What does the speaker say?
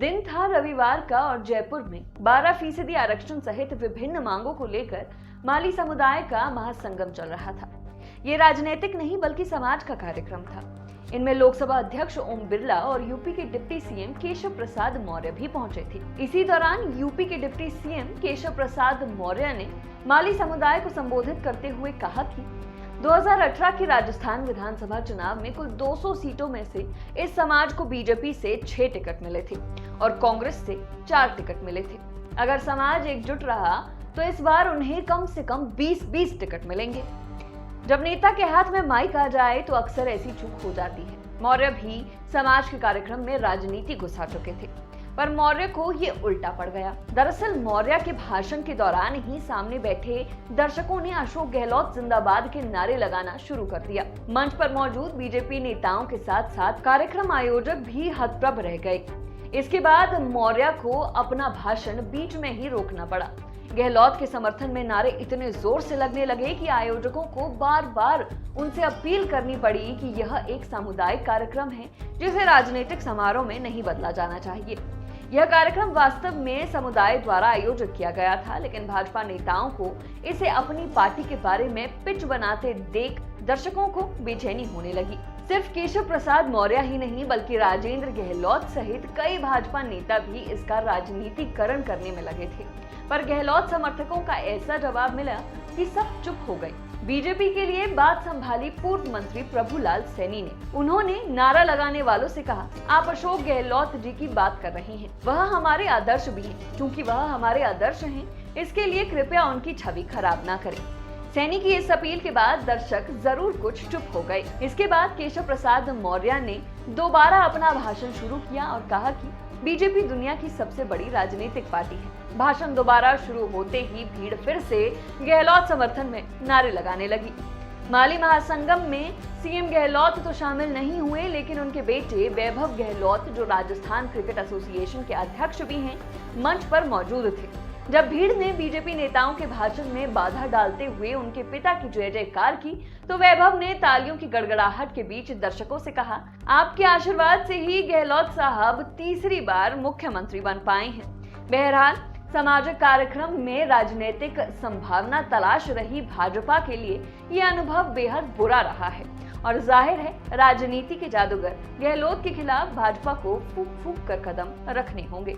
दिन था रविवार का और जयपुर में 12% आरक्षण सहित विभिन्न मांगों को लेकर माली समुदाय का महासंगम चल रहा था। ये राजनीतिक नहीं बल्कि समाज का कार्यक्रम था। इनमें लोकसभा अध्यक्ष ओम बिरला और यूपी के डिप्टी सीएम केशव प्रसाद मौर्य भी पहुंचे थे। इसी दौरान यूपी के डिप्टी सीएम केशव प्रसाद मौर्य ने माली समुदाय को संबोधित करते हुए कहा कि 2018 के राजस्थान विधानसभा चुनाव में कुल 200 सीटों में से इस समाज को बीजेपी से 6 टिकट मिले थे और कांग्रेस से 4 टिकट मिले थे। अगर समाज एकजुट रहा तो इस बार उन्हें कम से कम 20-20 टिकट मिलेंगे। जब नेता के हाथ में माइक आ जाए तो अक्सर ऐसी चूक हो जाती है। मौर्य भी समाज के कार्यक्रम में राजनीति घुसा चुके थे, पर मौर्य को ये उल्टा पड़ गया। दरअसल मौर्य के भाषण के दौरान ही सामने बैठे दर्शकों ने अशोक गहलोत जिंदाबाद के नारे लगाना शुरू कर दिया। मंच पर मौजूद बीजेपी नेताओं के साथ साथ कार्यक्रम आयोजक भी हतप्रभ रह गए। इसके बाद मौर्य को अपना भाषण बीच में ही रोकना पड़ा। गहलोत के समर्थन में नारे इतने जोर से लगने लगे कि आयोजकों को बार बार उनसे अपील करनी पड़ी कि यह एक सामुदायिक कार्यक्रम है जिसे राजनीतिक समारोह में नहीं बदला जाना चाहिए। यह कार्यक्रम वास्तव में समुदाय द्वारा आयोजित किया गया था, लेकिन भाजपा नेताओं को इसे अपनी पार्टी के बारे में पिच बनाते देख दर्शकों को बेचैनी होने लगी। सिर्फ केशव प्रसाद मौर्य ही नहीं बल्कि राजेंद्र गहलोत सहित कई भाजपा नेता भी इसका राजनीतिकरण करने में लगे थे, पर गहलोत समर्थकों का ऐसा जवाब मिला कि सब चुप हो गए। बीजेपी के लिए बात संभाली पूर्व मंत्री प्रभुलाल सैनी ने। उन्होंने नारा लगाने वालों से कहा, आप अशोक गहलोत जी की बात कर रहे हैं, वह हमारे आदर्श भी हैं। क्योंकि वह हमारे आदर्श हैं, इसके लिए कृपया उनकी छवि खराब ना करें। सैनी की इस अपील के बाद दर्शक जरूर कुछ चुप हो गए। इसके बाद केशव प्रसाद मौर्य ने दोबारा अपना भाषण शुरू किया और कहा कि बीजेपी दुनिया की सबसे बड़ी राजनीतिक पार्टी है। भाषण दोबारा शुरू होते ही भीड़ फिर से गहलोत समर्थन में नारे लगाने लगी। माली महासंगम में सीएम गहलोत तो शामिल नहीं हुए, लेकिन उनके बेटे वैभव गहलोत, जो राजस्थान क्रिकेट एसोसिएशन के अध्यक्ष भी हैं, मंच पर मौजूद थे। जब भीड़ ने बीजेपी नेताओं के भाषण में बाधा डालते हुए उनके पिता की जय जयकार की, तो वैभव ने तालियों की गड़गड़ाहट के बीच दर्शकों से कहा, आपके आशीर्वाद से ही गहलोत साहब तीसरी बार मुख्यमंत्री बन पाए हैं। बहरहाल सामाजिक कार्यक्रम में राजनीतिक संभावना तलाश रही भाजपा के लिए यह अनुभव बेहद बुरा रहा है और जाहिर है राजनीति के जादूगर गहलोत के खिलाफ भाजपा को फूंक फूंक कर कदम रखने होंगे।